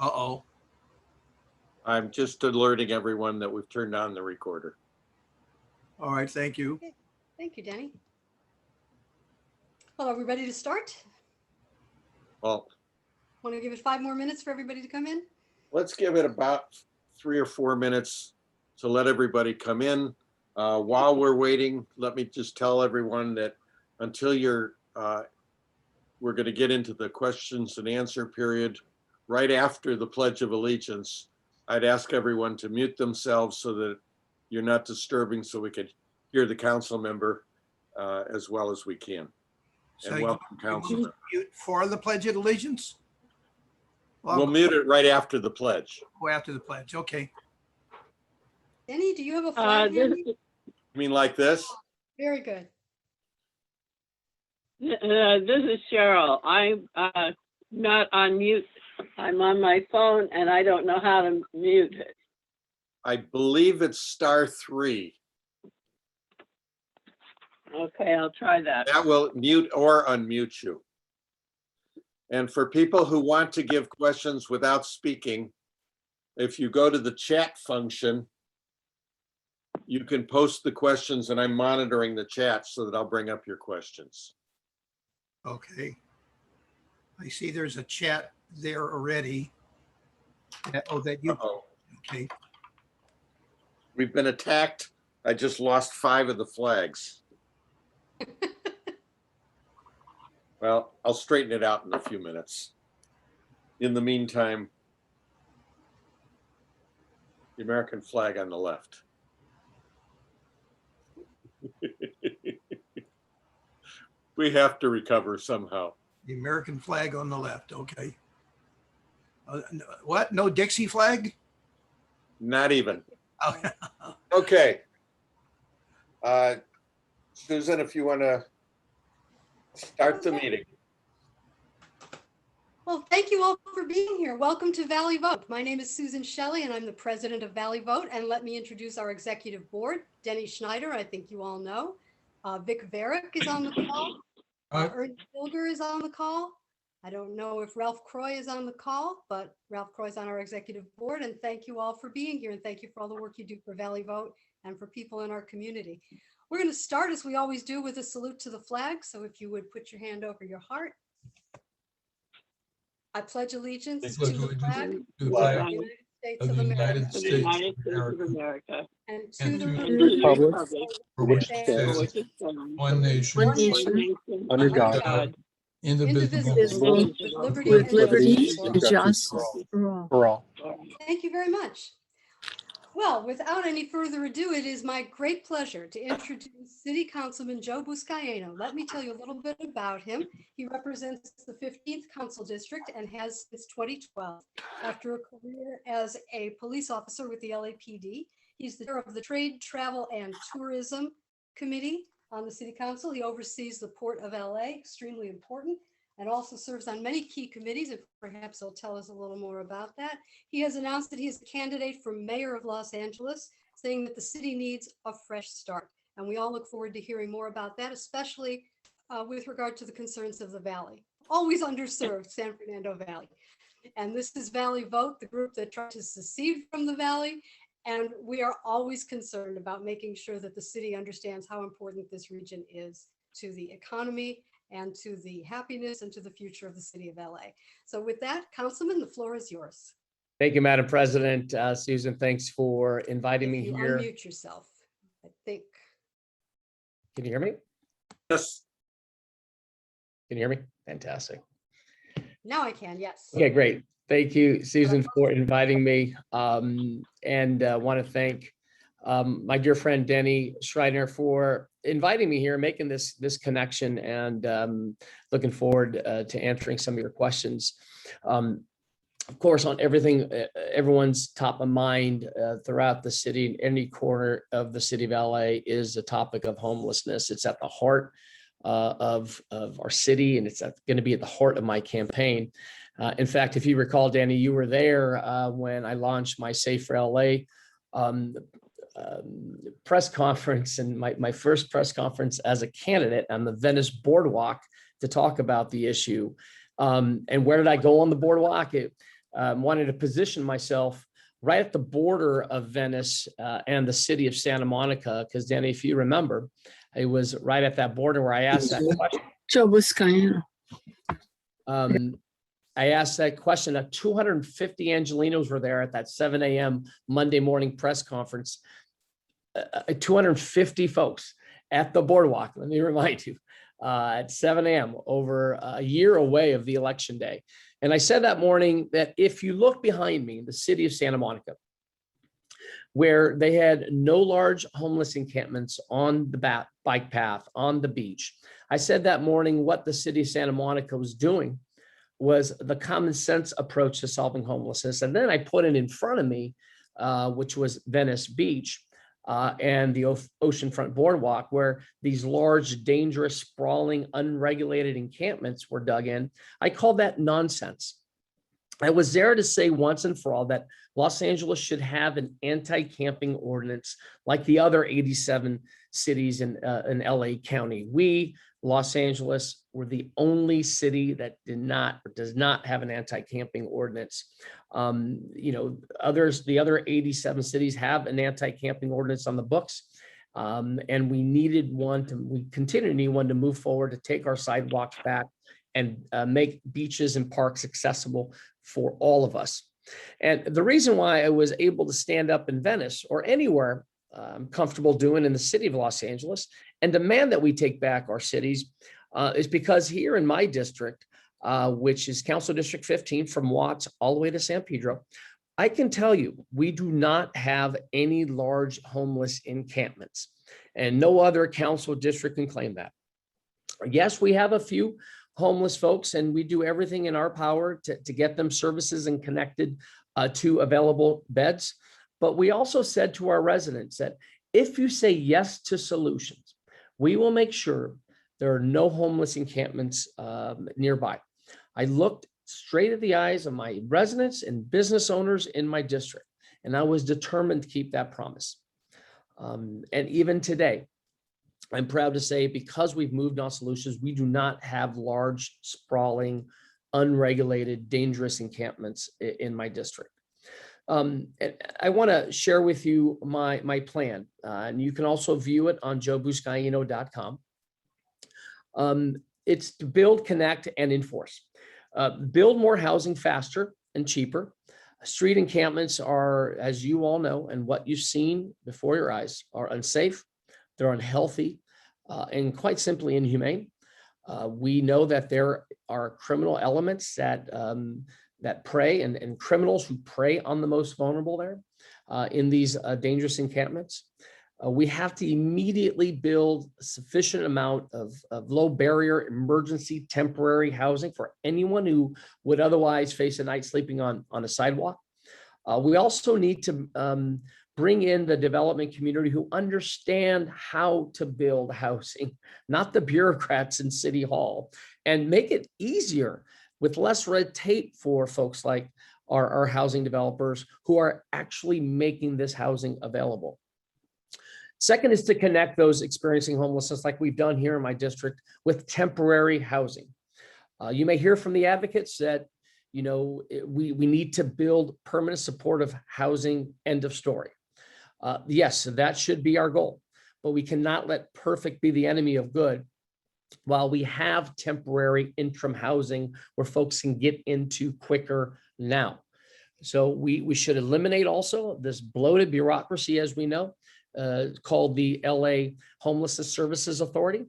Uh-oh. I'm just alerting everyone that we've turned on the recorder. All right, thank you. Okay. Thank you, Danny. Well, are we ready to start? Well, Want to give it 5 more minutes for everybody to come in? let's give it about 3 or 4 minutes to let everybody come in. While we're waiting, let me just tell everyone that until we're going to get into the questions and answer period right after the Pledge of Allegiance. I'd ask everyone to mute themselves so that you're not disturbing, so we can hear the council member as well as we can. So And welcome, you want Councilman. to mute for the Pledge of Allegiance? We'll mute it right after the pledge. Go after the pledge. Okay. Danny, do you have a flag handy? You mean like this? Very good. This is Cheryl. I'm not on mute. I'm on my phone and I don't know how to mute it. I believe it's *3. Okay, I'll try that. That will mute or unmute you. And for people who want to give questions without speaking, if you go to the chat function, you can post the questions, and I'm monitoring the chat so that I'll bring up your questions. Okay. I see there's a chat there already. Oh, that you, Uh-oh. okay. We've been attacked. I just lost 5 of the flags. Well, I'll straighten it out in a few minutes. In the meantime, the American flag on the left. We have to recover somehow. The American flag on the left. Okay. What? No Dixie flag? Not even. Oh, Okay. Susan, if you want to start the meeting. Well, thank you all for being here. Welcome to Valley Vote. My name is Susan Shelley and I'm the president of Valley Vote. And let me introduce our executive board. Denny Schneider, I think you all know. Vic Varick is on the call. Ernst Bilger is on the call. I don't know if Ralph Croy is on the call, but Ralph Croy is on our executive board. And thank you all for being here. And thank you for all the work you do for Valley Vote and for people in our community. We're going to start, as we always do, with a salute to the flag. So if you would put your hand over your heart. I pledge allegiance to the flag to the of flag the United States of of the America United The States United States of of America. and and to to the the republic for which stands it For which stands, it stands, one nation, one nation, under God, God, indivisible, indivisible, with with liberty liberty and and justice justice for all. for all. Thank you very much. Well, without any further ado, it is my great pleasure to introduce City Councilman Joe Buscaino. Let me tell you a little bit about him. He represents the 15th Council District and has since 2012. After a career as a police officer with the LAPD, he's the chair of the Trade, Travel, and Tourism Committee on the City Council. He oversees the Port of LA, extremely important, and also serves on many key committees, and perhaps he'll tell us a little more about that. He has announced that he is a candidate for mayor of Los Angeles, saying that the city needs a fresh start. And we all look forward to hearing more about that, especially with regard to the concerns of the Valley. Always underserved San Fernando Valley. And this is Valley Vote, the group that tries to secede from the Valley. And we are always concerned about making sure that the city understands how important this region is to the economy and to the happiness and to the future of the city of LA. So with that, Councilman, the floor is yours. Thank you, Madam President. Susan, thanks for inviting me If you here. unmute yourself, I think. Can you hear me? Yes. Can you hear me? Fantastic. Now I can, yes. Okay, great. Thank you, Susan, for inviting me. And want to thank my dear friend Denny Schreiner for inviting me here, making this connection, and looking forward to answering some of your questions. Of course, on everything, everyone's top of mind throughout the city, in any corner of the city of LA, is the topic of homelessness. It's at the heart of our city, and it's going to be at the heart of my campaign. In fact, if you recall, Danny, you were there when I launched my Safe for LA press conference, and my first press conference as a candidate on the Venice Boardwalk to talk about the issue. And where did I go on the boardwalk? wanted to position myself right at the border of Venice and the city of Santa Monica, because Danny, if you remember, it was right at that border where I asked that question. Joe Buscaino. I asked that question. 250 Angelinos were there at that 7 a.m. Monday morning press conference. 250 folks at the boardwalk. Let me remind you, at 7 a.m. over a year away of the election day. And I said that morning that if you look behind me, the city of Santa Monica, where they had no large homeless encampments on the bike path, on the beach, I said that morning what the city of Santa Monica was doing was the common sense approach to solving homelessness. And then I put it in front of me, which was Venice Beach and the oceanfront boardwalk, where these large, dangerous, sprawling, unregulated encampments were dug in. I called that nonsense. I was there to say once and for all that Los Angeles should have an anti-camping ordinance like the other 87 cities in LA County. We, Los Angeles, were the only city that does not have an anti-camping ordinance. The other 87 cities have an anti-camping ordinance on the books. And we continue to need one to move forward, to take our sidewalks back and make beaches and parks accessible for all of us. And the reason why I was able to stand up in Venice or anywhere I'm comfortable doing in the city of Los Angeles and demand that we take back our cities is because here in my district, which is Council District 15 from Watts all the way to San Pedro, I can tell you, we do not have any large homeless encampments, and no other council district can claim that. Yes, we have a few homeless folks, and we do everything in our power to get them services and connected to available beds. But we also said to our residents that if you say yes to solutions, we will make sure there are no homeless encampments nearby. I looked straight at the eyes of my residents and business owners in my district, and I was determined to keep that promise. And even today, I'm proud to say, because we've moved on solutions, we do not have large, sprawling, unregulated, dangerous encampments in my district. And I want to share with you my plan, and you can also view it on joebuscaino.com. It's to build, connect, and enforce. Build more housing faster and cheaper. Street encampments are, as you all know, and what you've seen before your eyes, are unsafe, they're unhealthy, and quite simply inhumane. We know that there are criminal elements that prey and criminals who prey on the most vulnerable there in these dangerous encampments. We have to immediately build a sufficient amount of low barrier emergency temporary housing for anyone who would otherwise face a night sleeping on a sidewalk. We also need to bring in the development community who understand how to build housing, not the bureaucrats in City Hall, and make it easier with less red tape for folks like our housing developers who are actually making this housing available. Second is to connect those experiencing homelessness, like we've done here in my district, with temporary housing. You may hear from the advocates that, we need to build permanent supportive housing, end of story. Yes, that should be our goal, but we cannot let perfect be the enemy of good while we have temporary interim housing where folks can get into quicker now. So we should eliminate also this bloated bureaucracy, as we know, called the LA Homelessness Services Authority,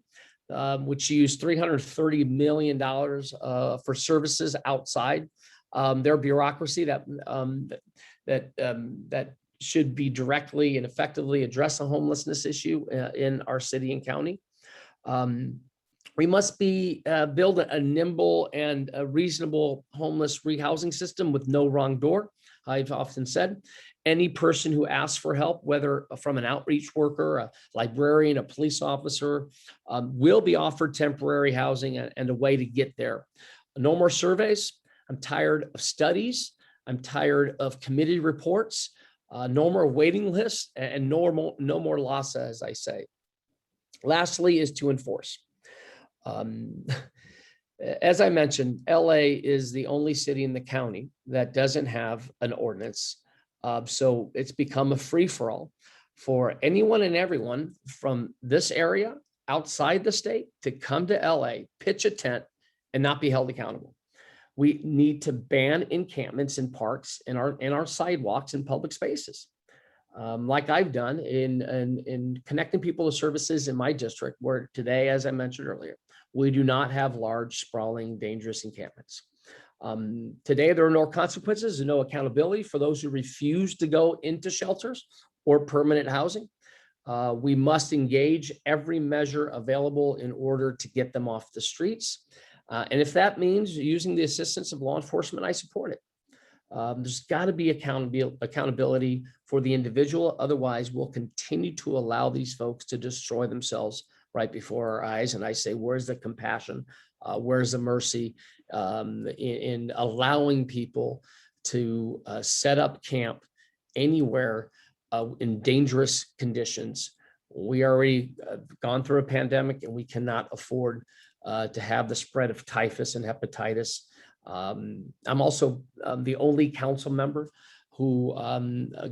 which used $330 million for services outside their bureaucracy that should be directly and effectively address the homelessness issue in our city and county. We must build a nimble and a reasonable homeless rehousing system with no wrong door. I've often said, any person who asks for help, whether from an outreach worker, a librarian, a police officer, will be offered temporary housing and a way to get there. No more surveys. I'm tired of studies. I'm tired of committee reports. No more waiting lists, and no more LASA, as I say. Lastly is to enforce. As I mentioned, LA is the only city in the county that doesn't have an ordinance. So it's become a free-for-all for anyone and everyone from this area outside the state to come to LA, pitch a tent, and not be held accountable. We need to ban encampments in parks, in our sidewalks and public spaces. Like I've done in connecting people to services in my district, where today, as I mentioned earlier, we do not have large, sprawling, dangerous encampments. Today, there are no consequences and no accountability for those who refuse to go into shelters or permanent housing. We must engage every measure available in order to get them off the streets. And if that means using the assistance of law enforcement, I support it. There's got to be accountability for the individual. Otherwise, we'll continue to allow these folks to destroy themselves right before our eyes. And I say, where's the compassion? Where's the mercy in allowing people to set up camp anywhere in dangerous conditions? We already gone through a pandemic, and we cannot afford to have the spread of typhus and hepatitis. I'm also the only council member who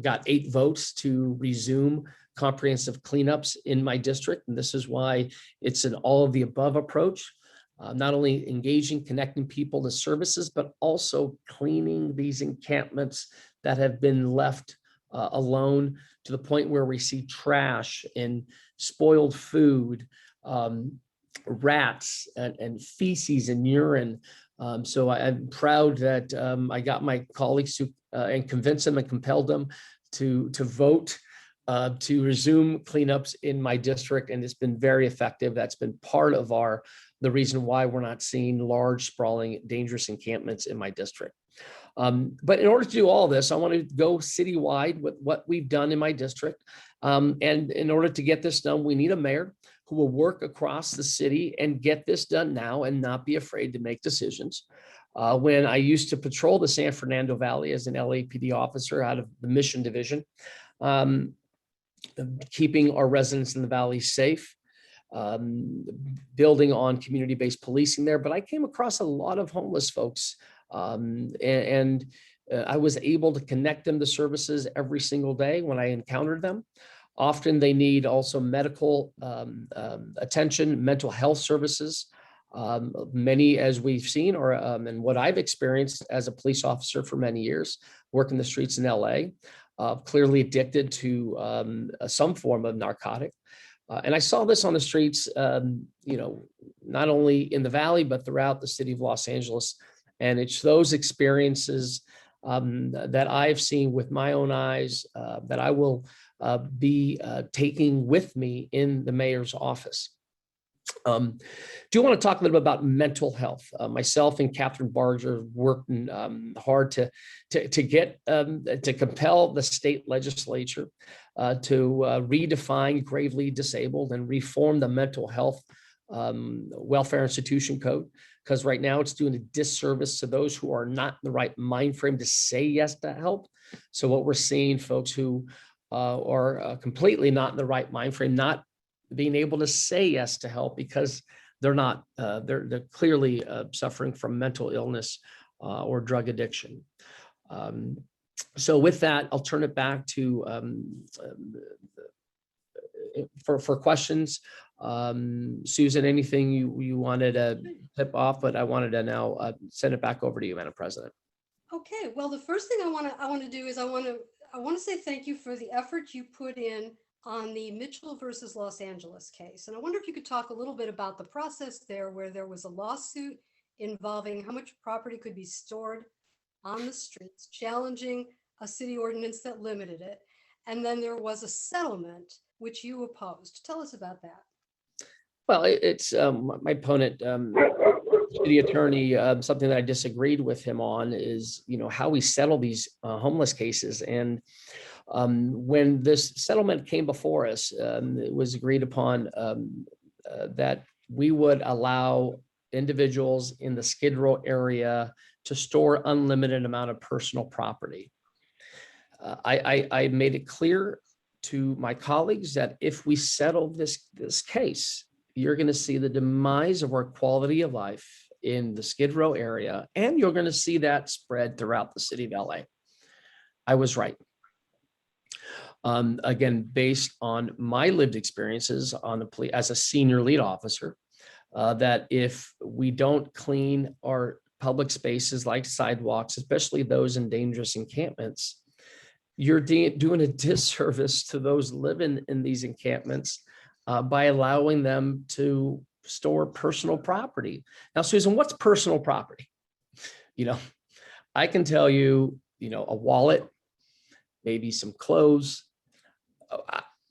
got 8 votes to resume comprehensive cleanups in my district. And this is why it's an all of the above approach, not only engaging, connecting people to services, but also cleaning these encampments that have been left alone, to the point where we see trash and spoiled food, rats and feces and urine. So I'm proud that I got my colleagues to and convinced them and compelled them to vote to resume cleanups in my district, and it's been very effective. That's been part of the reason why we're not seeing large, sprawling, dangerous encampments in my district. But in order to do all this, I want to go citywide with what we've done in my district. And in order to get this done, we need a mayor who will work across the city and get this done now and not be afraid to make decisions. When I used to patrol the San Fernando Valley as an LAPD officer out of the Mission Division, keeping our residents in the valley safe, building on community-based policing there. But I came across a lot of homeless folks, and I was able to connect them to services every single day when I encountered them. Often they need also medical attention, mental health services. Many, as we've seen, or and what I've experienced as a police officer for many years, working the streets in LA, clearly addicted to some form of narcotic. And I saw this on the streets, not only in the Valley, but throughout the city of Los Angeles. And it's those experiences that I've seen with my own eyes that I will be taking with me in the mayor's office. Do want to talk a little bit about mental health. Myself and Catherine Barger working hard to compel the state legislature to redefine gravely disabled and reform the mental health welfare institution code, because right now it's doing a disservice to those who are not in the right mind frame to say yes to help. So what we're seeing, folks who are completely not in the right mind frame, not being able to say yes to help because they're not, they're clearly suffering from mental illness or drug addiction. So with that, I'll turn it back to for questions. Susan, anything you wanted to tip off, but I wanted to now send it back over to you, Madam President. Okay, well, the first thing I want to do is I want to say thank you for the effort you put in on the Mitchell versus Los Angeles case. And I wonder if you could talk a little bit about the process there, where there was a lawsuit involving how much property could be stored on the streets, challenging a city ordinance that limited it. And then there was a settlement which you opposed. Tell us about that. Well, it's my opponent, city attorney, something that I disagreed with him on is, how we settle these homeless cases. And when this settlement came before us, it was agreed upon that we would allow individuals in the Skid Row area to store unlimited amount of personal property. I made it clear to my colleagues that if we settle this case, you're going to see the demise of our quality of life in the Skid Row area, and you're going to see that spread throughout the city of LA. I was right. Again, based on my lived experiences on the police as a senior lead officer, that if we don't clean our public spaces like sidewalks, especially those in dangerous encampments, you're doing a disservice to those living in these encampments by allowing them to store personal property. Now, Susan, what's personal property? I can tell you, a wallet, maybe some clothes.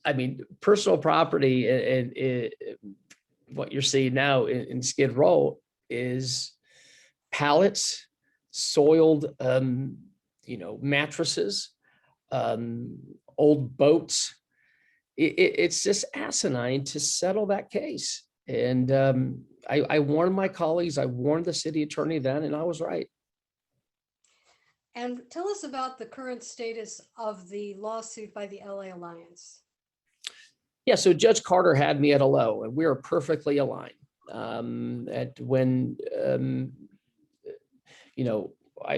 I mean, personal property and what you're seeing now in Skid Row is pallets, soiled, mattresses, old boats. It's just asinine to settle that case. And I warned my colleagues, I warned the city attorney then, and I was right. And tell us about the current status of the lawsuit by the LA Alliance. Yeah, so Judge Carter had me at a low, and we are perfectly aligned. I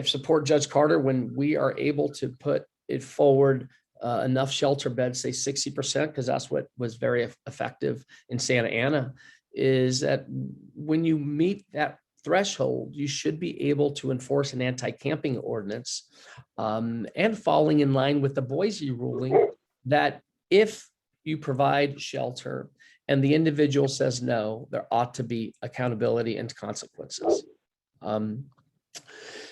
support Judge Carter when we are able to put it forward enough shelter beds, say 60%, because that's what was very effective in Santa Ana, is that when you meet that threshold, you should be able to enforce an anti-camping ordinance and falling in line with the Boise ruling that if you provide shelter and the individual says no, there ought to be accountability and consequences.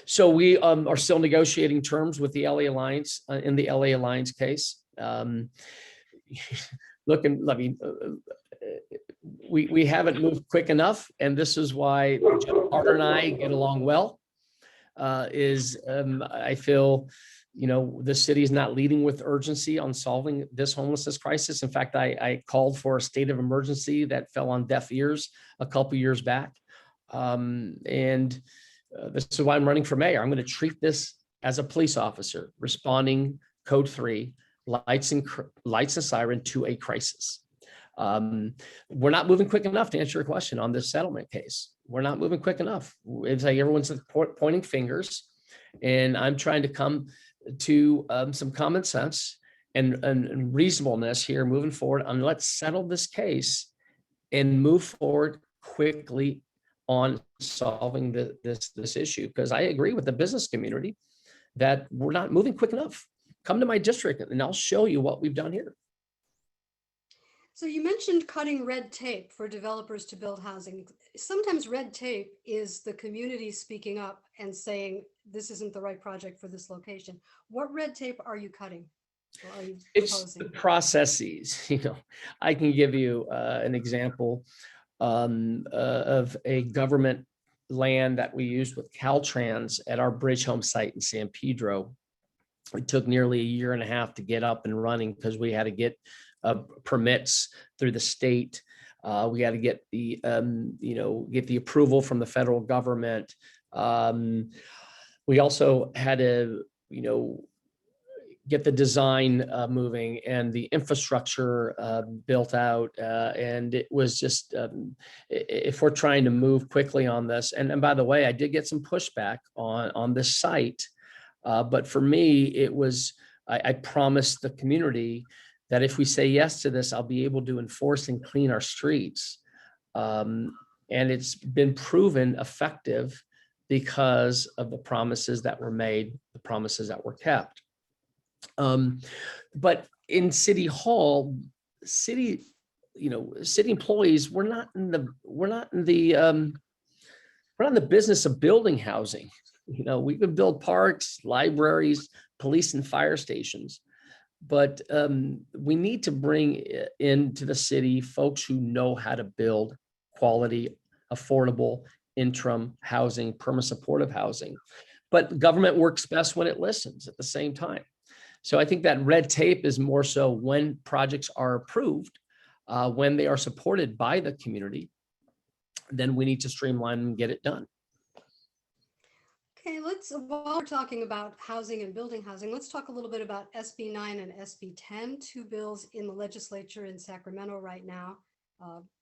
So we are still negotiating terms with the LA Alliance in the LA Alliance case. We haven't moved quick enough, and this is why Judge Carter and I get along well. I feel, the city is not leading with urgency on solving this homelessness crisis. In fact, I called for a state of emergency that fell on deaf ears a couple years back. This is why I'm running for mayor. I'm going to treat this as a police officer responding code 3, lights and siren to a crisis. We're not moving quick enough to answer your question on this settlement case. We're not moving quick enough. It's like everyone's pointing fingers, and I'm trying to come to some common sense and reasonableness here moving forward. And let's settle this case and move forward quickly on solving this issue, because I agree with the business community that we're not moving quick enough. Come to my district and I'll show you what we've done here. So you mentioned cutting red tape for developers to build housing. Sometimes red tape is the community speaking up and saying, this isn't the right project for this location. What red tape are you cutting? Or are you It's the processes. I can give you an example of a government land that we used with Caltrans at our Bridge Home site in San Pedro. It took nearly a year and a half to get up and running because we had to get permits through the state. We had to get the get the approval from the federal government. We also had to get the design moving and the infrastructure built out. And it was just, if we're trying to move quickly on this, and by the way, I did get some pushback on this site. But for me, it was, I promised the community that if we say yes to this, I'll be able to enforce and clean our streets. And it's been proven effective because of the promises that were made, the promises that were kept. But in City Hall, city employees, we're not in the business of building housing. We could build parks, libraries, police and fire stations, but we need to bring into the city folks who know how to build quality, affordable, interim housing, permanent supportive housing. But government works best when it listens at the same time. So I think that red tape is more so when projects are approved, when they are supported by the community, then we need to streamline and get it done. Okay, while we're talking about housing and building housing, let's talk a little bit about SB 9 and SB 10, two bills in the legislature in Sacramento right now,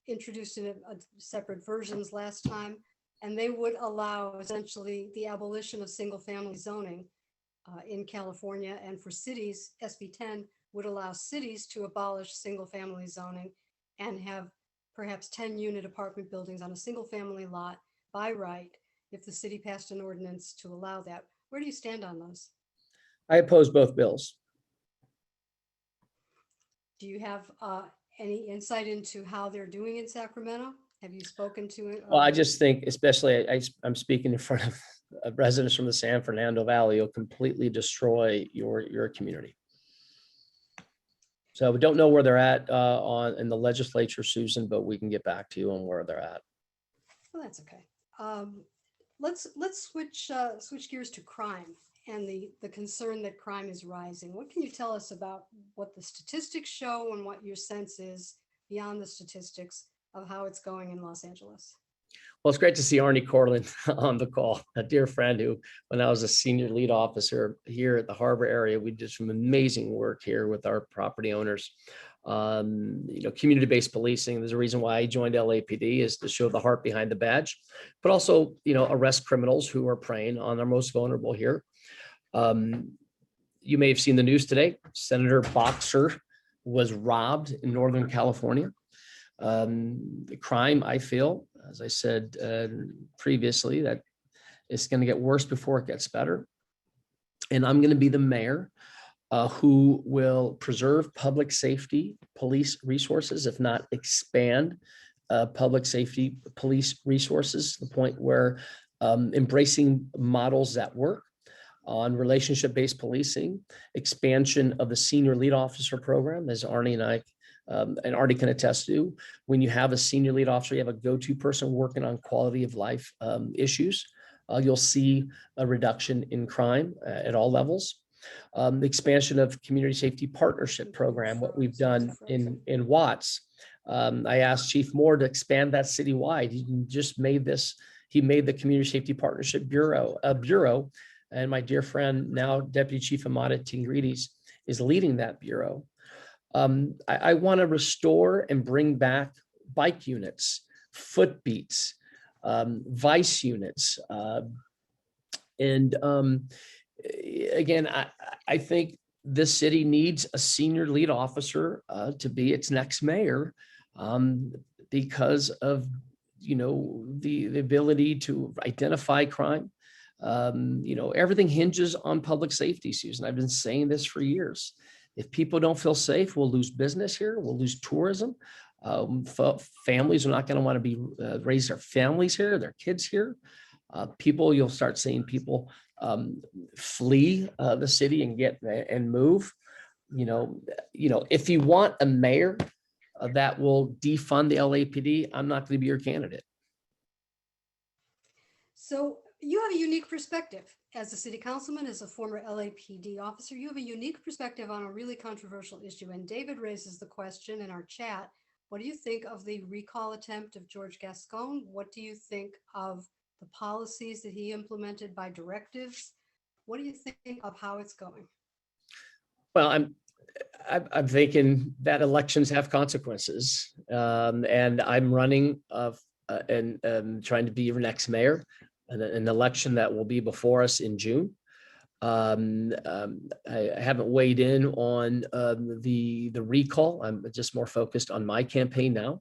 introduced in separate versions last time. And they would allow essentially the abolition of single-family zoning in California. And for cities, SB 10 would allow cities to abolish single-family zoning and have perhaps 10-unit apartment buildings on a single-family lot by right if the city passed an ordinance to allow that. Where do you stand on those? I oppose both bills. Do you have any insight into how they're doing in Sacramento? Have you spoken to it? Well, I just think, especially, I'm speaking in front of residents from the San Fernando Valley, you'll completely destroy your community. So we don't know where they're at in the legislature, Susan, but we can get back to you on where they're at. Well, that's okay. Let's switch gears to crime and the concern that crime is rising. What can you tell us about what the statistics show and what your sense is beyond the statistics of how it's going in Los Angeles? Well, it's great to see Arnie Corlin on the call, a dear friend who, when I was a senior lead officer here at the Harbor area, we did some amazing work here with our property owners. Community-based policing. There's a reason why I joined LAPD, is to show the heart behind the badge, but also, arrest criminals who are preying on our most vulnerable here. You may have seen the news today. Senator Boxer was robbed in Northern California. The crime, I feel, as I said previously, that it's going to get worse before it gets better. And I'm going to be the mayor who will preserve public safety police resources, if not expand public safety police resources, to the point where embracing models that work on relationship-based policing, expansion of the senior lead officer program, as Arnie and I and Artie can attest to. When you have a senior lead officer, you have a go-to person working on quality of life issues, you'll see a reduction in crime at all levels. The expansion of community safety partnership program, what we've done in Watts. I asked Chief Moore to expand that citywide. He just made this, he made the Community Safety Partnership Bureau, and my dear friend, now Deputy Chief Amada Tingrides, is leading that bureau. I want to restore and bring back bike units, foot beats, vice units. Again, I think this city needs a senior lead officer to be its next mayor because of, the ability to identify crime. Everything hinges on public safety, Susan. I've been saying this for years. If people don't feel safe, we'll lose business here. We'll lose tourism. Families are not going to want to be raise their families here, their kids here. You'll start seeing people flee the city and move. If you want a mayor that will defund the LAPD, I'm not going to be your candidate. So you have a unique perspective as a city councilman, as a former LAPD officer. You have a unique perspective on a really controversial issue. And David raises the question in our chat, what do you think of the recall attempt of George Gascon? What do you think of the policies that he implemented by directives? What do you think of how it's going? Well, I'm thinking that elections have consequences, and I'm running and trying to be your next mayor, an election that will be before us in June. I haven't weighed in on the recall. I'm just more focused on my campaign now.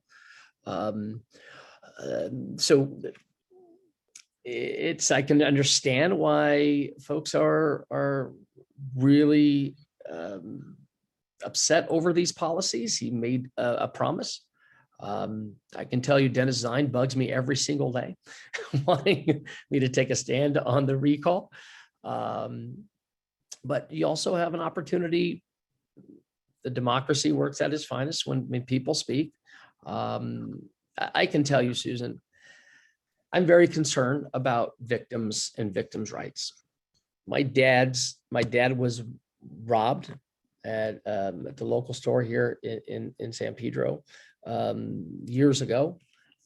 So I can understand why folks are really upset over these policies. He made a promise. I can tell you Dennis Zine bugs me every single day wanting me to take a stand on the recall. But you also have an opportunity. The democracy works at its finest when people speak. I can tell you, Susan, I'm very concerned about victims and victims' rights. My dad was robbed at the local store here in San Pedro years ago.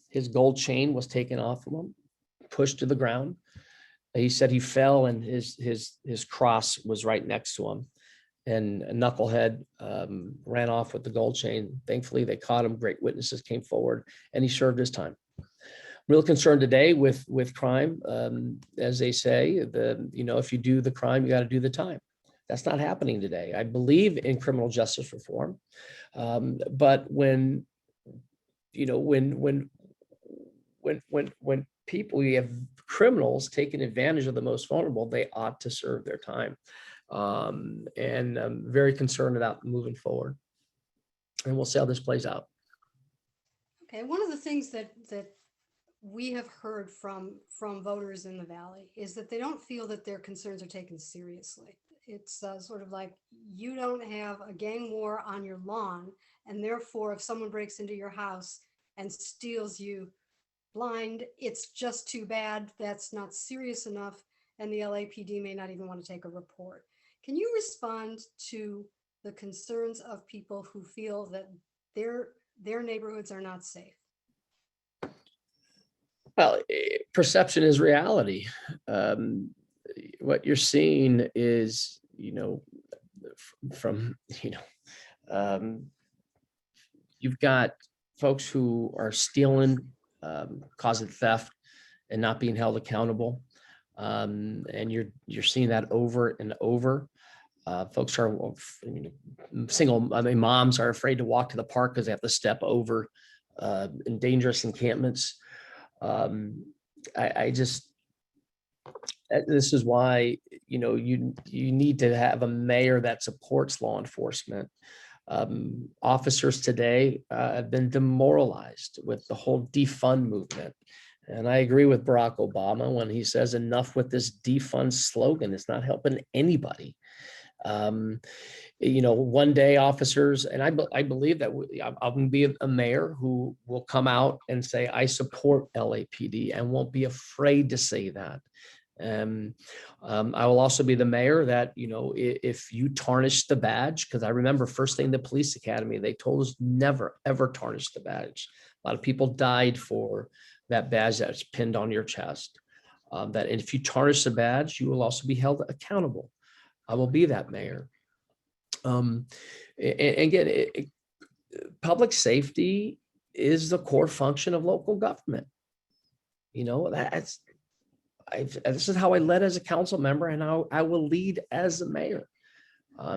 His gold chain was taken off of him, pushed to the ground. He said he fell and his cross was right next to him. And a knucklehead ran off with the gold chain. Thankfully, they caught him. Great witnesses came forward and he served his time. real concern today with crime. As they say, if you do the crime, you got to do the time. That's not happening today. I believe in criminal justice reform, but when people, you have criminals taking advantage of the most vulnerable, they ought to serve their time. And I'm very concerned about moving forward. And we'll see how this plays out. Okay, one of the things that we have heard from voters in the Valley is that they don't feel that their concerns are taken seriously. It's sort of like, you don't have a gang war on your lawn, and therefore if someone breaks into your house and steals you blind, it's just too bad. That's not serious enough, and the LAPD may not even want to take a report. Can you respond to the concerns of people who feel that their neighborhoods are not safe? Well, perception is reality. What you're seeing is, you've got folks who are stealing, causing theft, and not being held accountable. And you're seeing that over and over. Folks are moms are afraid to walk to the park because they have to step over in dangerous encampments. This is why, you need to have a mayor that supports law enforcement. Officers today have been demoralized with the whole defund movement. And I agree with Barack Obama when he says enough with this defund slogan. It's not helping anybody. One day officers, and I believe that I'm going to be a mayor who will come out and say, I support LAPD, and won't be afraid to say that. I will also be the mayor that, if you tarnish the badge, because I remember first thing in the police academy, they told us never, ever tarnish the badge. A lot of people died for that badge that's pinned on your chest. That if you tarnish the badge, you will also be held accountable. I will be that mayor. And again, public safety is the core function of local government. This is how I led as a council member, and I will lead as a mayor.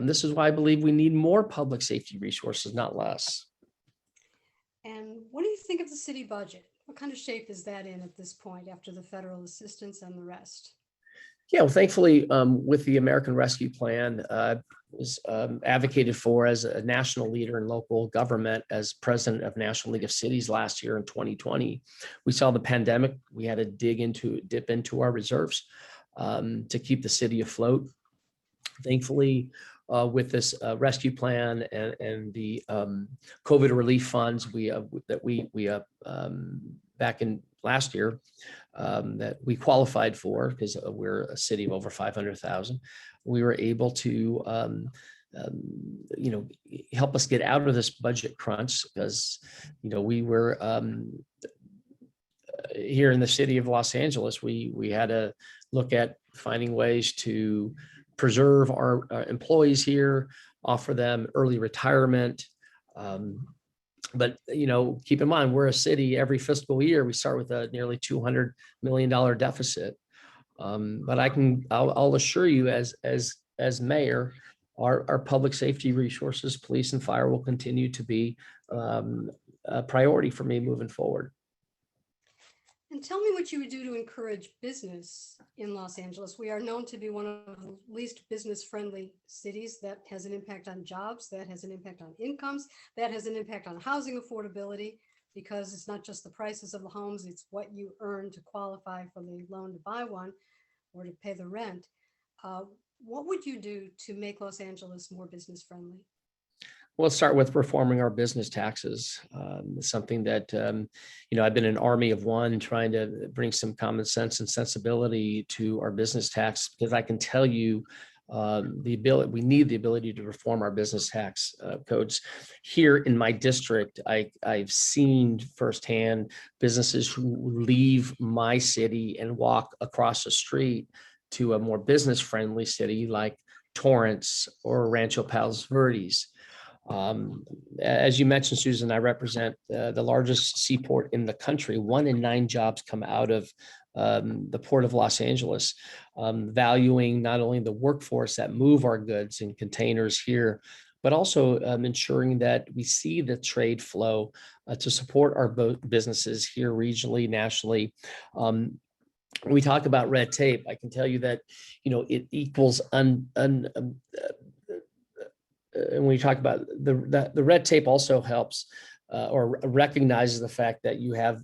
This is why I believe we need more public safety resources, not less. And what do you think of the city budget? What kind of shape is that in at this point after the federal assistance and the rest? Yeah, well, thankfully, with the American Rescue Plan, was advocated for as a national leader in local government, as president of National League of Cities last year in 2020. We saw the pandemic. We had to dip into our reserves to keep the city afloat. Thankfully, with this rescue plan and the COVID relief funds back in last year that we qualified for, because we're a city of over 500,000, we were able to help us get out of this budget crunch, because we were here in the city of Los Angeles, we had to look at finding ways to preserve our employees here, offer them early retirement. But keep in mind, we're a city. Every fiscal year, we start with a nearly $200 million deficit. But I'll assure you, as mayor, our public safety resources, police and fire, will continue to be a priority for me moving forward. And tell me what you would do to encourage business in Los Angeles. We are known to be one of the least business-friendly cities. That has an impact on jobs, that has an impact on incomes, that has an impact on housing affordability, because it's not just the prices of the homes, it's what you earn to qualify for the loan to buy one or to pay the rent. What would you do to make Los Angeles more business-friendly? Well, let's start with reforming our business taxes. It's something that, I've been an army of one, trying to bring some common sense and sensibility to our business tax, because I can tell you we need the ability to reform our business tax codes. Here in my district, I've seen firsthand businesses who leave my city and walk across the street to a more business-friendly city like Torrance or Rancho Palos Verdes. As you mentioned, Susan, I represent the largest seaport in the country. 1 in 9 jobs come out of the Port of Los Angeles, valuing not only the workforce that move our goods in containers here, but also ensuring that we see the trade flow to support our businesses here regionally, nationally. We talk about red tape. I can tell you that, it equals and when we talk about the red tape also helps or recognizes the fact that you have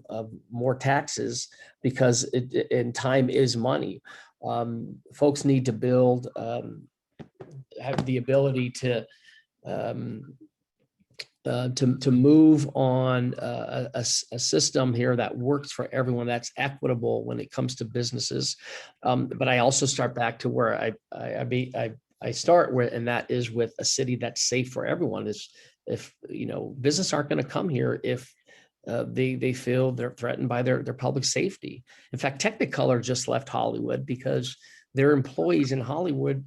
more taxes because and time is money. Folks need to build, have the ability to move on a system here that works for everyone, that's equitable when it comes to businesses. But I also start back to where I start with, and that is with a city that's safe for everyone. Is if business aren't going to come here if they feel they're threatened by their public safety. In fact, Technicolor just left Hollywood because their employees in Hollywood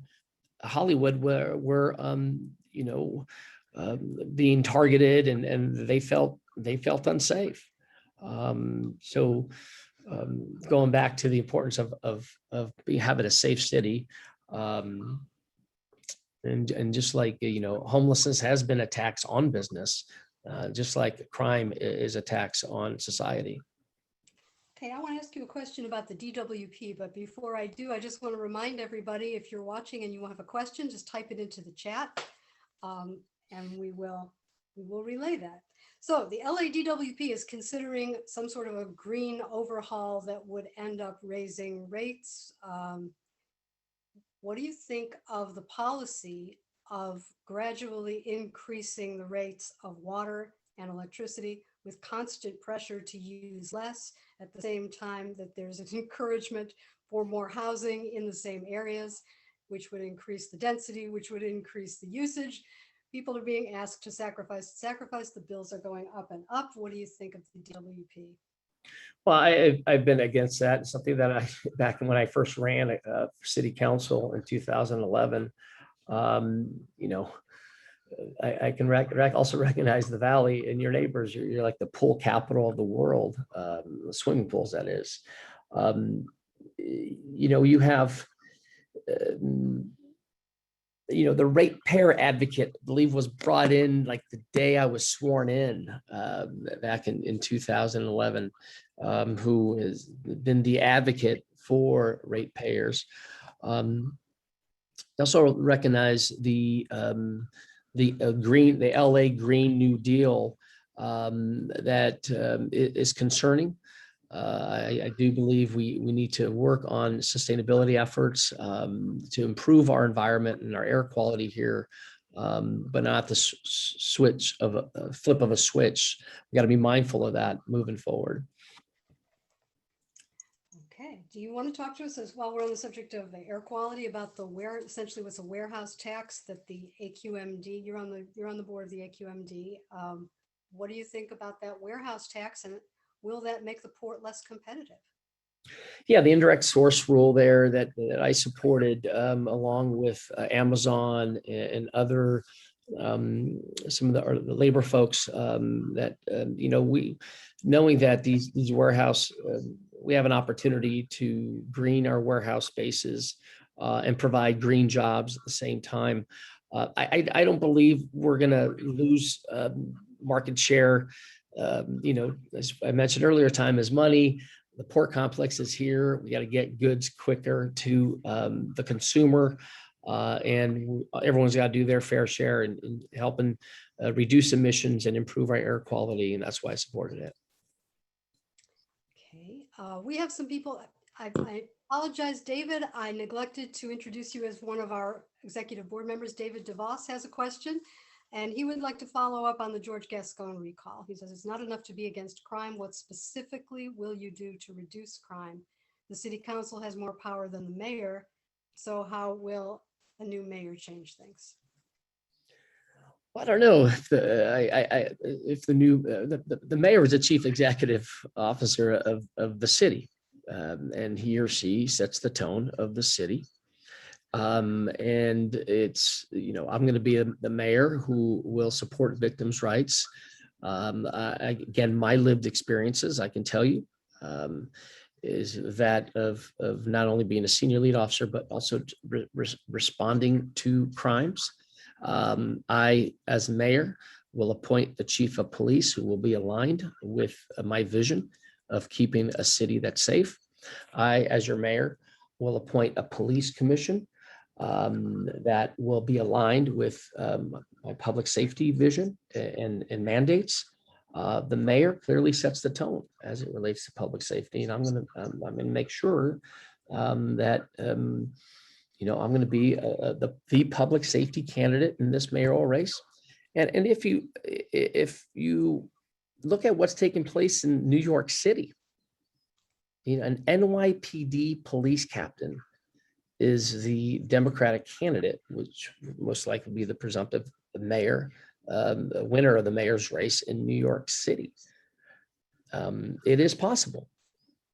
were being targeted and they felt unsafe. So going back to the importance of having a safe city. And just like, homelessness has been a tax on business, just like crime is a tax on society. Okay, I want to ask you a question about the DWP, but before I do, I just want to remind everybody, if you're watching and you have a question, just type it into the chat, and we will relay that. So the LADWP is considering some sort of a green overhaul that would end up raising rates. What do you think of the policy of gradually increasing the rates of water and electricity with constant pressure to use less, at the same time that there's an encouragement for more housing in the same areas, which would increase the density, which would increase the usage? People are being asked to sacrifice. The bills are going up and up. What do you think of the DWP? Well, I've been against that. It's something that back when I first ran for city council in 2011, I can also recognize the valley and your neighbors. You're like the pool capital of the world, swimming pools, that is. You have, the ratepayer advocate, I believe, was brought in like the day I was sworn in back in 2011, who has been the advocate for ratepayers. Also recognize the LA Green New Deal that is concerning. I do believe we need to work on sustainability efforts to improve our environment and our air quality here, but not the flip of a switch. We got to be mindful of that moving forward. Okay. Do you want to talk to us, as while we're on the subject of the air quality, about essentially what's a warehouse tax that the AQMD, you're on the board of the AQMD. What do you think about that warehouse tax, and will that make the port less competitive? Yeah, the indirect source rule there that I supported, along with Amazon and other some of the labor folks, that we, knowing that these warehouse, we have an opportunity to green our warehouse spaces and provide green jobs at the same time. I don't believe we're going to lose market share. As I mentioned earlier, time is money. The port complex is here. We got to get goods quicker to the consumer, and everyone's got to do their fair share in helping reduce emissions and improve our air quality. And that's why I supported it. Okay, we have some people. I apologize, David. I neglected to introduce you as one of our executive board members. David DeVos has a question, and he would like to follow up on the George Gascon recall. He says, it's not enough to be against crime. What specifically will you do to reduce crime? The city council has more power than the mayor. So how will a new mayor change things? Well, I don't know if the mayor is the chief executive officer of the city, and he or she sets the tone of the city. And it's, I'm going to be the mayor who will support victims' rights. Again, my lived experiences, I can tell you, is that of not only being a senior lead officer, but also responding to crimes. I, as mayor, will appoint the chief of police who will be aligned with my vision of keeping a city that's safe. I, as your mayor, will appoint a police commission that will be aligned with my public safety vision and mandates. The mayor clearly sets the tone as it relates to public safety, and I'm going to make sure that I'm going to be the public safety candidate in this mayoral race. And if you look at what's taking place in New York City, an NYPD police captain is the Democratic candidate, which most likely be the presumptive mayor, the winner of the mayor's race in New York City. It is possible.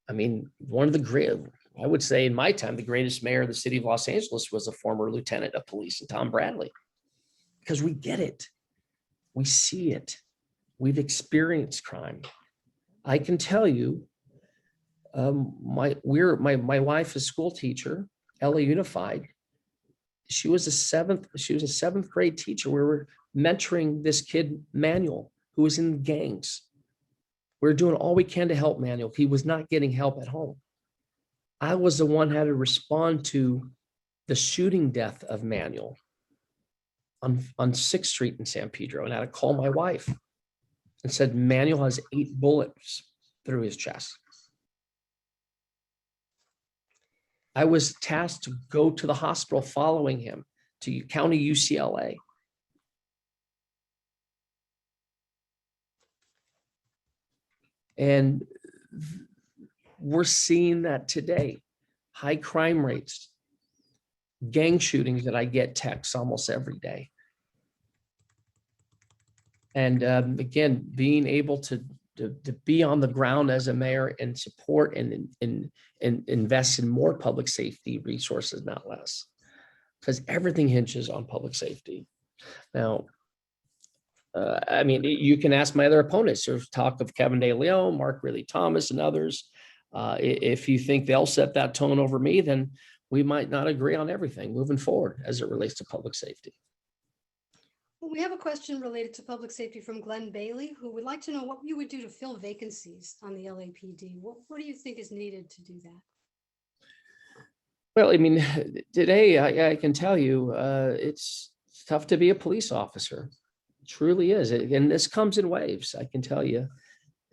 I mean, one of the great, I would say in my time, the greatest mayor of the city of Los Angeles was a former lieutenant of police, Tom Bradley, because we get it. We see it. We've experienced crime. I can tell you, my wife is a school teacher, LA Unified. She was a seventh grade teacher. We were mentoring this kid, Manuel, who was in gangs. We were doing all we can to help Manuel. He was not getting help at home. I was the one who had to respond to the shooting death of Manuel on 6th Street in San Pedro, and I had to call my wife and said, Manuel has 8 bullets through his chest. I was tasked to go to the hospital following him to County UCLA. And we're seeing that today. High crime rates, gang shootings that I get texts almost every day. And again, being able to be on the ground as a mayor and support and invest in more public safety resources, not less, because everything hinges on public safety. Now, I mean, you can ask my other opponents. There's talk of Kevin De Leon, Mark Ridley Thomas, and others. If you think they'll set that tone over me, then we might not agree on everything moving forward as it relates to public safety. Well, we have a question related to public safety from Glenn Bailey, who would like to know what you would do to fill vacancies on the LAPD. What do you think is needed to do that? Well, I mean, today I can tell you it's tough to be a police officer. It truly is. And this comes in waves, I can tell you.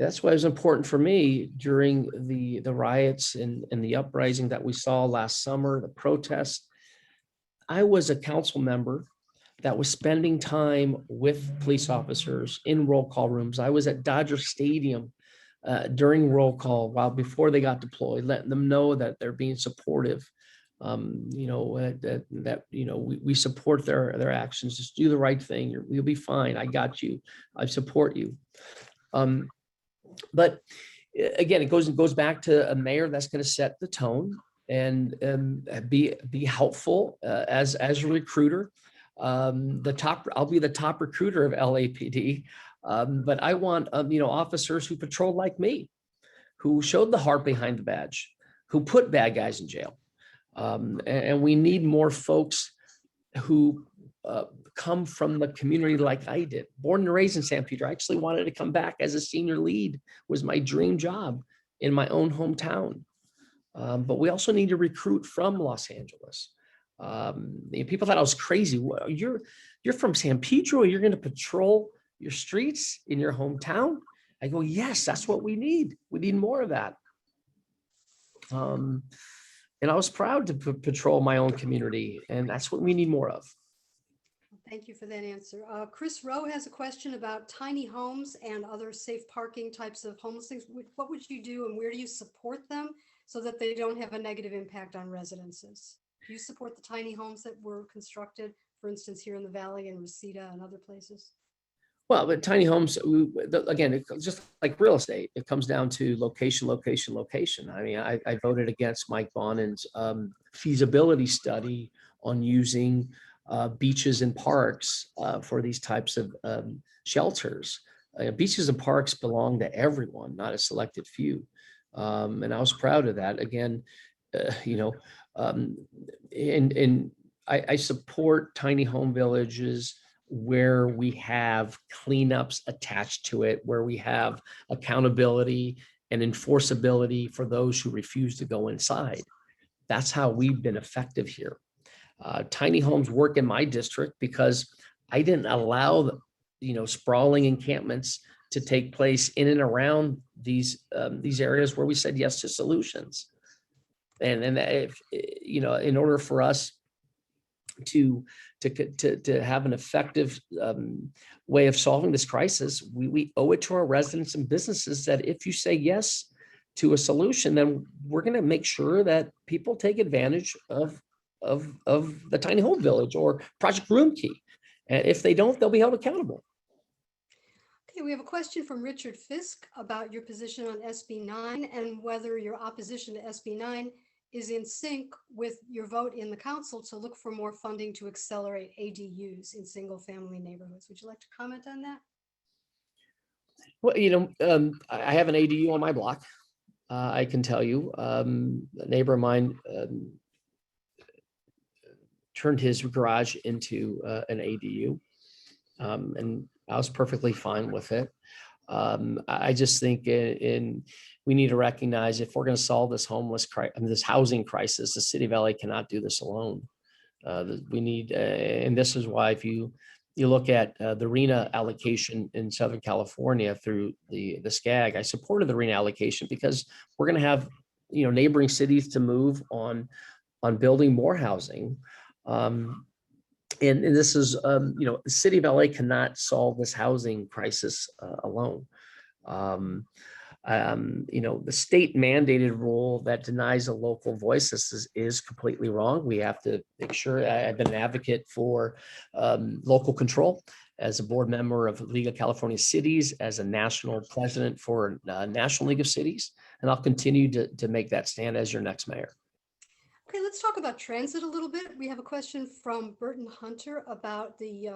That's why it was important for me during the riots and the uprising that we saw last summer, the protests. I was a council member that was spending time with police officers in roll call rooms. I was at Dodger Stadium during roll call before they got deployed, letting them know that they're being supportive. We support their actions. Just do the right thing. You'll be fine. I got you. I support you. But again, it goes back to a mayor that's going to set the tone and be helpful as a recruiter. I'll be the top recruiter of LAPD, but I want officers who patrol like me, who showed the heart behind the badge, who put bad guys in jail, and we need more folks who come from the community like I did. Born and raised in San Pedro, I actually wanted to come back as a senior lead. Was my dream job in my own hometown. But we also need to recruit from Los Angeles. People thought I was crazy. You're from San Pedro. You're going to patrol your streets in your hometown. I go, yes, that's what we need. We need more of that. And I was proud to patrol my own community, and that's what we need more of. Thank you for that answer. Chris Rowe has a question about tiny homes and other safe parking types of homeless things. What would you do and where do you support them so that they don't have a negative impact on residences? Do you support the tiny homes that were constructed, for instance, here in the Valley and Reseda and other places? Well, but tiny homes, again, it's just like real estate. It comes down to location, location, location. I mean, I voted against Mike Bonin's feasibility study on using beaches and parks for these types of shelters. Beaches and parks belong to everyone, not a selected few. And I was proud of that. Again, and I support tiny home villages where we have cleanups attached to it, where we have accountability and enforceability for those who refuse to go inside. That's how we've been effective here. Tiny homes work in my district because I didn't allow, sprawling encampments to take place in and around these areas where we said yes to solutions. And if, in order for us to have an effective way of solving this crisis, we owe it to our residents and businesses that if you say yes to a solution, then we're going to make sure that people take advantage of the tiny home village or Project Roomkey. And if they don't, they'll be held accountable. Okay, we have a question from Richard Fisk about your position on SB 9 and whether your opposition to SB 9 is in sync with your vote in the council to look for more funding to accelerate ADUs in single family neighborhoods. Would you like to comment on that? Well, I have an ADU on my block. I can tell you, a neighbor of mine turned his garage into an ADU, and I was perfectly fine with it. I just think we need to recognize if we're going to solve this this housing crisis, the city of LA cannot do this alone. We need, and this is why if you look at the RENA allocation in Southern California through the SCAG, I supported the RENA allocation because we're going to have neighboring cities to move on building more housing. And this is, the city of LA cannot solve this housing crisis alone. The state mandated rule that denies a local voice is completely wrong. We have to make sure. I've been an advocate for local control as a board member of League of California Cities, as a national president for National League of Cities, and I'll continue to make that stand as your next mayor. Okay, let's talk about transit a little bit. We have a question from Burton Hunter about the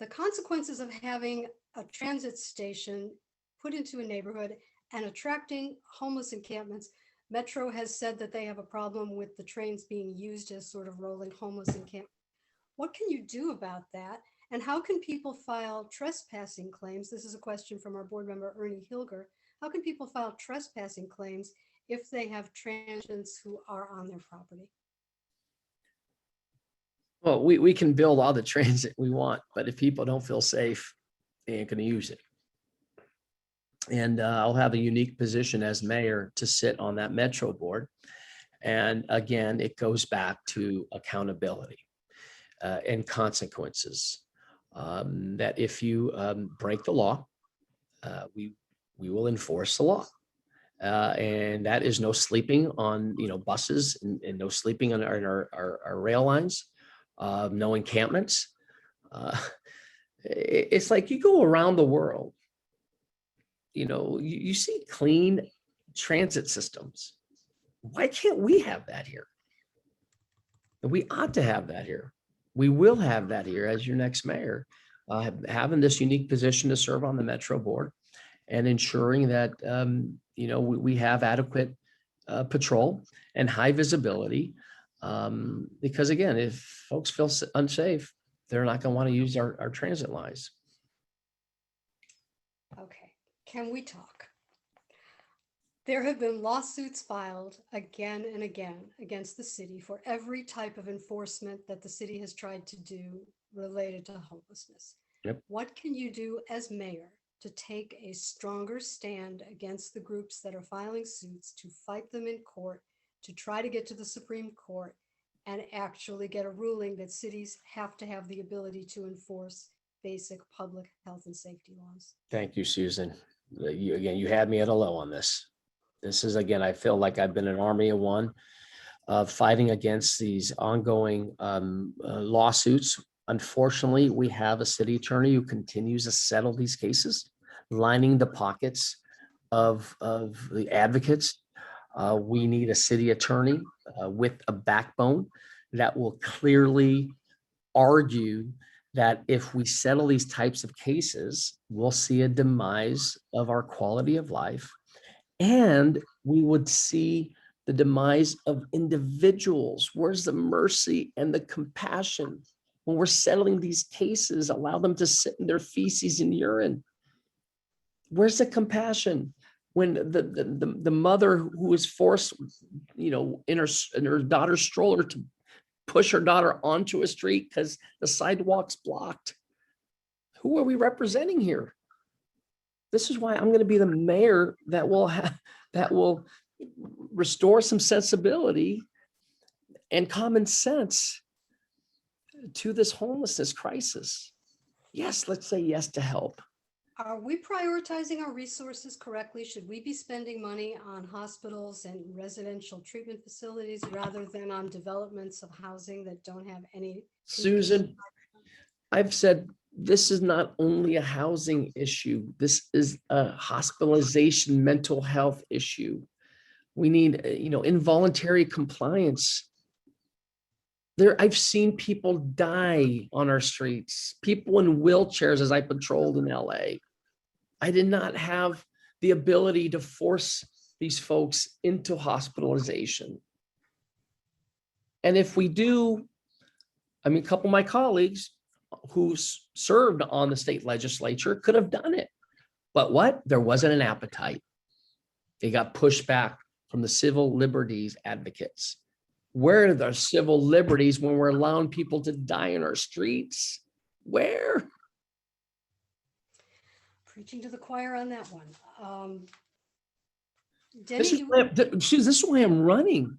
consequences of having a transit station put into a neighborhood and attracting homeless encampments. Metro has said that they have a problem with the trains being used as sort of rolling homeless encampments. What can you do about that? And how can people file trespassing claims? This is a question from our board member, Ernie Hilger. How can people file trespassing claims if they have transients who are on their property? Well, we can build all the transit we want, but if people don't feel safe, they ain't going to use it. And I'll have a unique position as mayor to sit on that Metro board. And again, it goes back to accountability and consequences. That if you break the law, we will enforce the law. And that is no sleeping on buses and no sleeping on our rail lines, no encampments. It's like you go around the world, you see clean transit systems. Why can't we have that here? We ought to have that here. We will have that here as your next mayor, having this unique position to serve on the Metro board and ensuring that we have adequate patrol and high visibility. Because again, if folks feel unsafe, they're not going to want to use our transit lines. Okay, can we talk? There have been lawsuits filed again and again against the city for every type of enforcement that the city has tried to do related to homelessness. Yep. What can you do as mayor to take a stronger stand against the groups that are filing suits, to fight them in court, to try to get to the Supreme Court and actually get a ruling that cities have to have the ability to enforce basic public health and safety laws? Thank you, Susan. You had me at a low on this. This is, again, I feel like I've been an army of one, fighting against these ongoing lawsuits. Unfortunately, we have a city attorney who continues to settle these cases, lining the pockets of the advocates. We need a city attorney with a backbone that will clearly argue that if we settle these types of cases, we'll see a demise of our quality of life. And we would see the demise of individuals. Where's the mercy and the compassion? When we're settling these cases, allow them to sit in their feces and urine. Where's the compassion? When the mother who was forced, in her daughter's stroller to push her daughter onto a street because the sidewalk's blocked. Who are we representing here? This is why I'm going to be the mayor that will restore some sensibility and common sense to this homelessness crisis. Yes, let's say yes to help. Are we prioritizing our resources correctly? Should we be spending money on hospitals and residential treatment facilities rather than on developments of housing that don't have any? Susan, I've said this is not only a housing issue. This is a hospitalization mental health issue. We need, involuntary compliance. I've seen people die on our streets, people in wheelchairs as I patrolled in LA. I did not have the ability to force these folks into hospitalization. And if we do, a couple of my colleagues who served on the state legislature could have done it. But what? There wasn't an appetite. They got pushed back from the civil liberties advocates. Where are the civil liberties when we're allowing people to die in our streets? Where? Preaching to the choir on that one. This Denny, is why I'm running.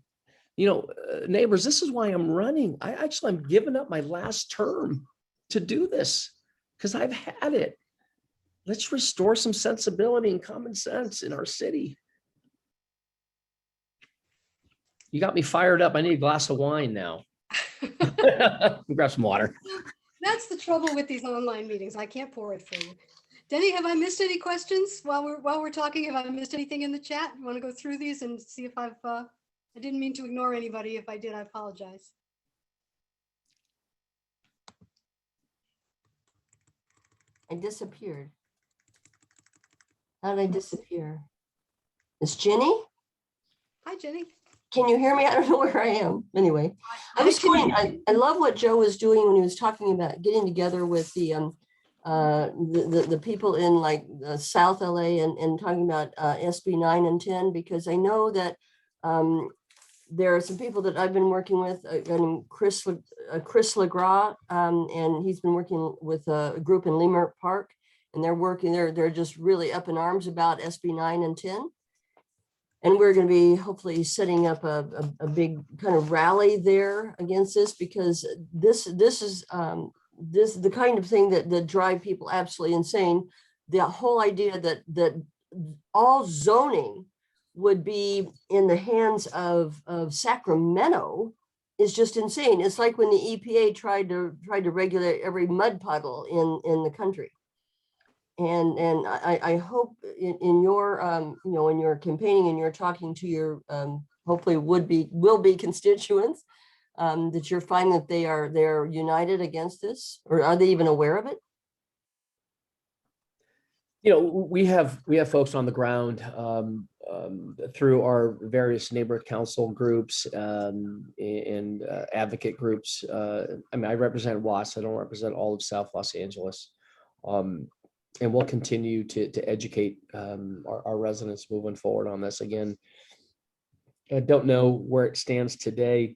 Neighbors, this is why I'm running. I'm giving up my last term to do this because I've had it. Let's restore some sensibility and common sense in our city. You got me fired up. I need a glass of wine now. Grab some water. That's the trouble with these online meetings. I can't pour it for you. Denny, have I missed any questions while we're talking? Have I missed anything in the chat? You want to go through these and see if I didn't mean to ignore anybody. If I did, I apologize. I disappeared. How did I disappear? Miss Jenny? Hi, Jenny. Can you hear me? I don't know where I am. Anyway, I love what Joe was doing when he was talking about getting together with the people in like South LA and talking about SB 9 and 10, because I know that there are some people that I've been working with, Chris LeGras, and he's been working with a group in Leimert Park, and they're just really up in arms about SB 9 and 10. And we're going to be hopefully setting up a big kind of rally there against this, because this is the kind of thing that drive people absolutely insane. The whole idea that all zoning would be in the hands of Sacramento is just insane. It's like when the EPA tried to regulate every mud puddle in the country. And I hope in your in your campaigning and you're talking to your hopefully will be constituents, that you're finding that they're united against this, or are they even aware of it? We have folks on the ground through our various neighborhood council groups and advocate groups. I represent WAS. I don't represent all of South Los Angeles. And we'll continue to educate our residents moving forward on this. Again, I don't know where it stands today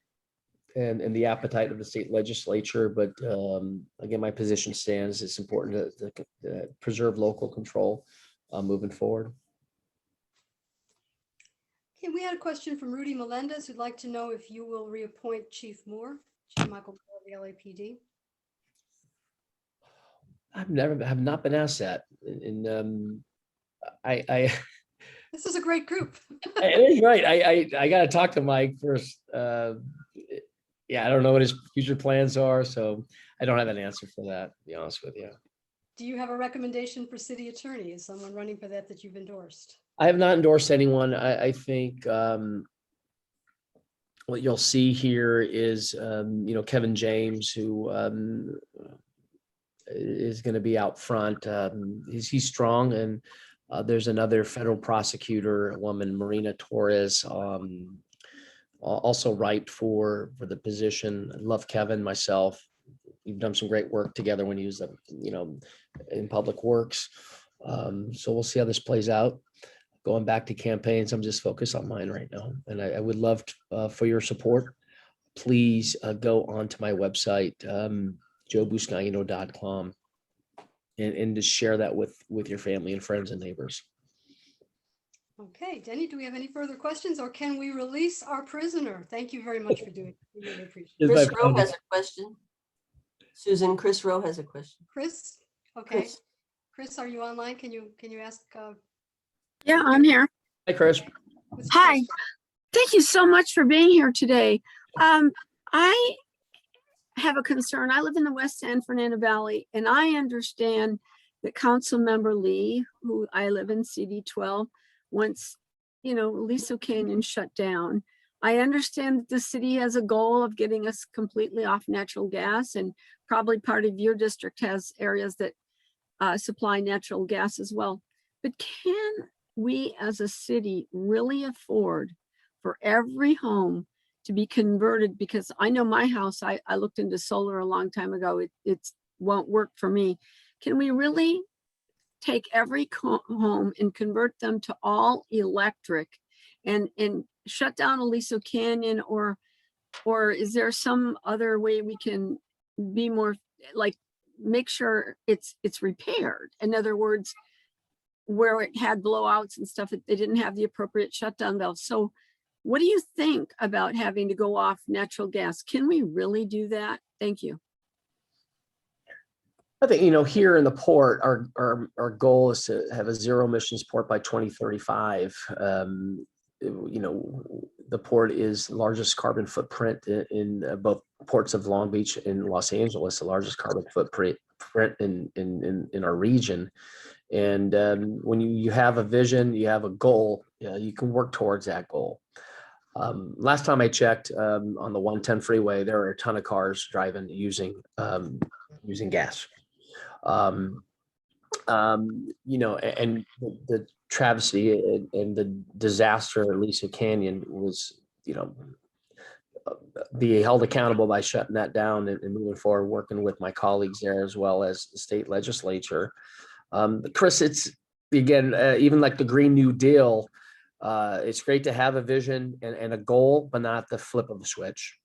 and the appetite of the state legislature, but again, my position stands. It's important to preserve local control moving forward. Okay, we had a question from Rudy Melendez who'd like to know if you will reappoint Chief Moore, Chief Michael Moore of the LAPD. Have not been asked that. And This is a great group. it is right. I got to talk to Mike first. Yeah, I don't know what his future plans are, so I don't have an answer for that, to be honest with you. Do you have a recommendation for city attorney? Is someone running for that you've endorsed? I have not endorsed anyone. I think what you'll see here is, Kevin James, who is going to be out front. He's strong, and there's another federal prosecutor, a woman, Marina Torres, also ripe for the position. I love Kevin myself. We've done some great work together when he was, in public works. So we'll see how this plays out. Going back to campaigns, I'm just focused on mine right now, and I would love for your support. Please go onto my website, joebuscaino.com, and just share that with your family and friends and neighbors. Okay, Denny, do we have any further questions, or can we release our prisoner? Thank you very much for doing it. We really appreciate it. Chris Rowe has a question. Susan, Chris Rowe has a question. Chris? Okay. Chris. Chris, are you online? Can you ask? Yeah, I'm here. Hi, Chris. what's the Hi. question? Thank you so much for being here today. I have a concern. I live in the West San Fernando Valley, and I understand that Councilmember Lee, who I live in CD 12, wants, Aliso Canyon shut down. I understand that the city has a goal of getting us completely off natural gas, and probably part of your district has areas that supply natural gas as well. But can we as a city really afford for every home to be converted? Because I know my house, I looked into solar a long time ago. It won't work for me. Can we really take every home and convert them to all electric and shut down Aliso Canyon, or is there some other way we can be more, like, make sure it's repaired? In other words, where it had blowouts and stuff, they didn't have the appropriate shutdown valves. So what do you think about having to go off natural gas? Can we really do that? Thank you. I think, here in the port, our goal is to have a zero emissions port by 2035. The port is the largest carbon footprint in both ports of Long Beach and Los Angeles, the largest carbon footprint in our region. And when you have a vision, you have a goal, you can work towards that goal. Last time I checked, on the 110 freeway, there are a ton of cars driving using gas. And the travesty and the disaster at Aliso Canyon was, be held accountable by shutting that down and moving forward, working with my colleagues there as well as the state legislature. Chris, it's, again, even like the Green New Deal, it's great to have a vision and a goal, but not the flip of the switch.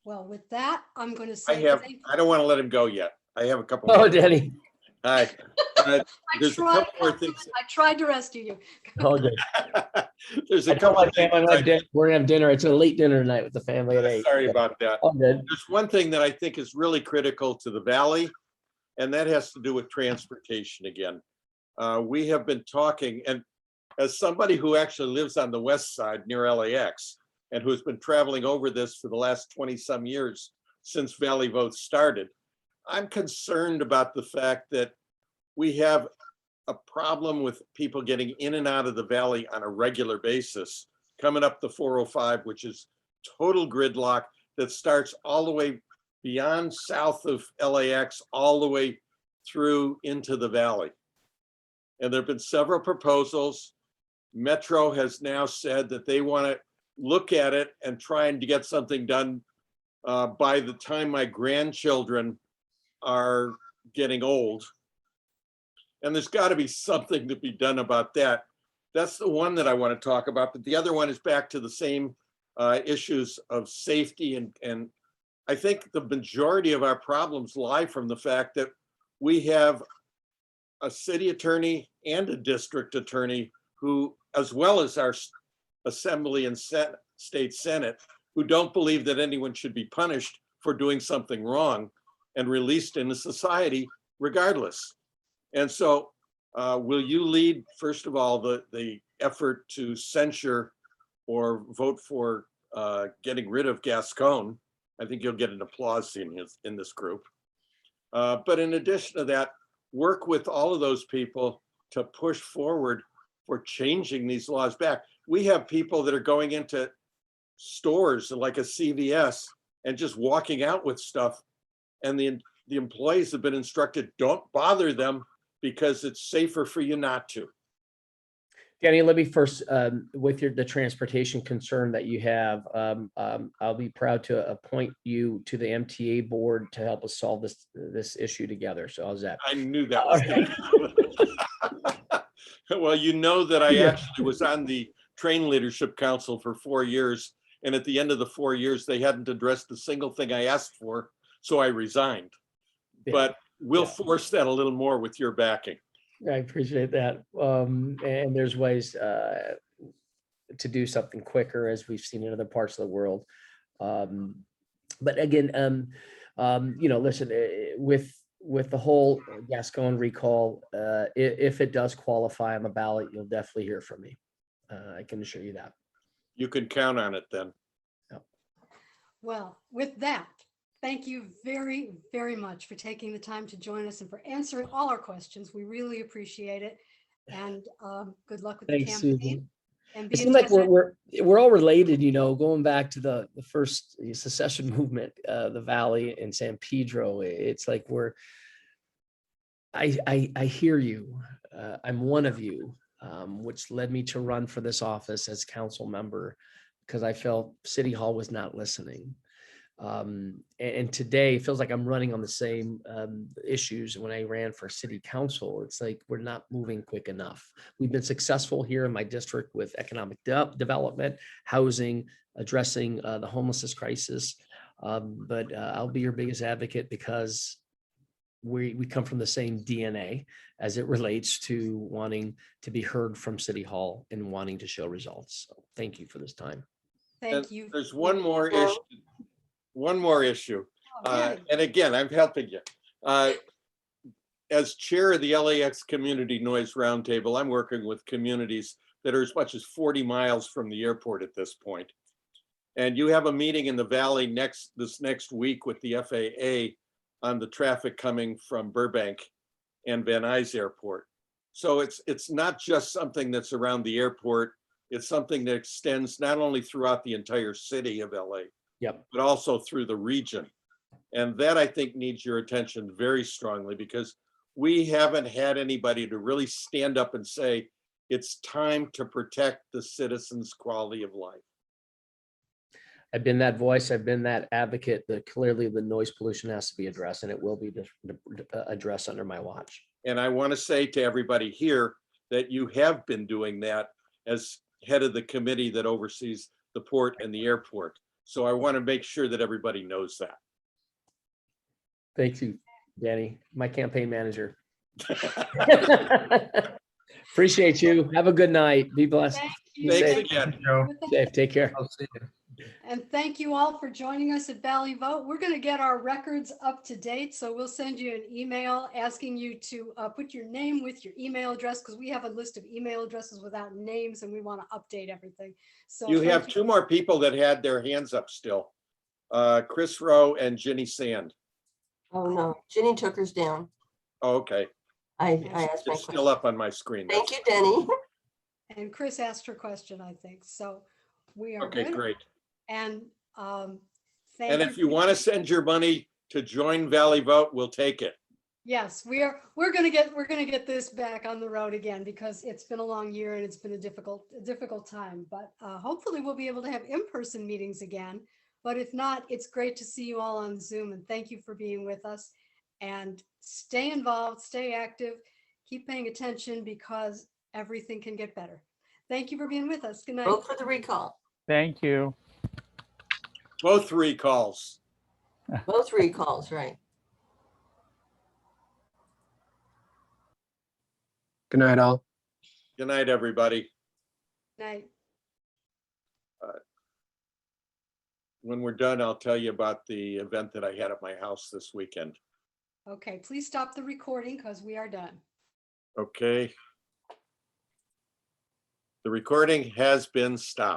Well, with that, I'm going to say I don't want to let him go yet. I have a couple. Oh, more. Danny. Hi. There's a couple more things. I tried to rescue you. Oh, good. There's a couple of things. We're gonna have dinner. It's a late dinner tonight with the family at 8. Sorry about that. All good. There's one thing that I think is really critical to the valley, and that has to do with transportation again. We have been talking, and as somebody who actually lives on the west side near LAX and who's been traveling over this for the last 20 some years since Valley Vote started, I'm concerned about the fact that we have a problem with people getting in and out of the valley on a regular basis, coming up the 405, which is total gridlock that starts all the way beyond south of LAX, all the way through into the valley. And there have been several proposals. Metro has now said that they want to look at it and trying to get something done by the time my grandchildren are getting old. And there's got to be something to be done about that. That's the one that I want to talk about. But the other one is back to the same issues of safety. And I think the majority of our problems lie from the fact that we have a city attorney and a district attorney who, as well as our assembly and state senate, who don't believe that anyone should be punished for doing something wrong and released into society regardless. And so will you lead, first of all, the effort to censure or vote for getting rid of Gascon? I think you'll get an applause in this group. But in addition to that, work with all of those people to push forward for changing these laws back. we have people that are going into stores like a CVS and just walking out with stuff. And the employees have been instructed, don't bother them because it's safer for you not to. Danny, let me first, with the transportation concern that you have, I'll be proud to appoint you to the MTA board to help us solve this issue together. So how's that? I knew that was well, you know that I actually was on the Train Leadership Council for 4 years. And at the end of the 4 years, they hadn't addressed the single thing I asked for. So I resigned. Yeah. But we'll force that a little more with your backing. I appreciate that. And there's ways to do something quicker, as we've seen in other parts of the world. But again, listen, with the whole Gascon recall, if it does qualify on the ballot, you'll definitely hear from me. I can assure you that. You can count on it then. Well, with that, thank you very, very much for taking the time to join us and for answering all our questions. We really appreciate it. And good luck with the Thanks, campaign. Susan. And It be in seems like touch. we're all related, going back to the first secession movement, the Valley and San Pedro. It's like I hear you. I'm one of you, which led me to run for this office as council member because I felt City Hall was not listening. And today it feels like I'm running on the same issues when I ran for city council. It's like we're not moving quick enough. We've been successful here in my district with economic development, housing, addressing the homelessness crisis. But I'll be your biggest advocate because we come from the same DNA as it relates to wanting to be heard from City Hall and wanting to show results. So thank you for this time. Thank you. There's one more issue. One more issue. And again, I'm helping you. As chair of the LAX Community Noise Roundtable, I'm working with communities that are as much as 40 miles from the airport at this point. And you have a meeting in the Valley this next week with the FAA on the traffic coming from Burbank and Van Nuys Airport. So it's not just something that's around the airport. It's something that extends not only throughout the entire city of LA, but also through the region. And that I think needs your attention very strongly because we haven't had anybody to really stand up and say, it's time to protect the citizens' quality of life. I've been that voice. I've been that advocate that clearly the noise pollution has to be addressed and it will be addressed under my watch. And I want to say to everybody here that you have been doing that as head of the committee that oversees the port and the airport. So I want to make sure that everybody knows that. Thank you, Danny, my campaign manager. Appreciate you. Have a good night. Be blessed. Thank you. Thanks Thank again. you. Safe. Take care. And thank you all for joining us at Valley Vote. We're going to get our records up to date. So we'll send you an email asking you to put your name with your email address because we have a list of email addresses without names and we want to update everything. So You have two more people that had their hands up still. Chris Rowe and Ginny Sand. Oh, no, Ginny took hers down. Oh, okay. I asked my It's still question. up on my screen. Thank you, Denny. And Chris asked her question, I think. So we are Okay, good. great. And thank And you if you for- want to send your money to join Valley Vote, we'll take it. Yes, we're gonna get this back on the road again because it's been a long year and it's been a difficult time. But hopefully we'll be able to have in-person meetings again. But if not, it's great to see you all on Zoom and thank you for being with us. And stay involved, stay active, keep paying attention because everything can get better. Thank you for being with us. Good night. Vote for the recall. Thank you. Both recalls. Both recalls, right. Good night, all. Good night, everybody. Night. When we're done, I'll tell you about the event that I had at my house this weekend. Okay, please stop the recording because we are done. Okay. The recording has been stopped.